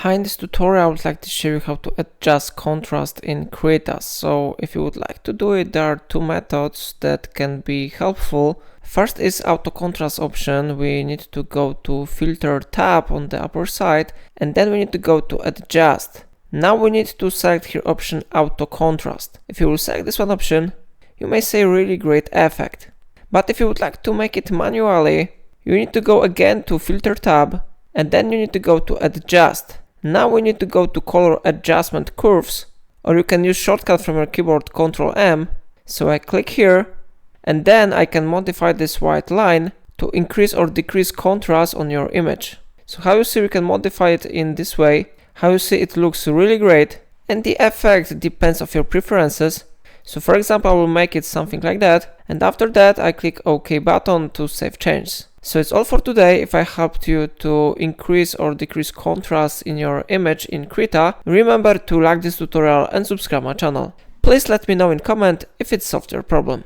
Behind this tutorial, I would like to show you how to adjust contrast in Krita. So if you would like to do it, there are two methods that can be helpful. First is auto contrast option. We need to go to filter tab on the upper side, and then we need to go to adjust. Now we need to select here option auto contrast. If you will select this one option, you may see really great effect. But if you would like to make it manually, you need to go again to filter tab, and then you need to go to adjust. Now we need to go to color adjustment curves, or you can use shortcut from your keyboard Ctrl M. So I click here, and then I can modify this white line to increase or decrease contrast on your image. So how you see, we can modify it in this way. How you see, it looks really great, and the effect depends on your preferences. So for example, I will make it something like that, and after that I click OK button to save changes. So it's all for today. If I helped you to increase or decrease contrast in your image in Krita, remember to like this tutorial and subscribe my channel. Please let me know in comment if it solved your problem.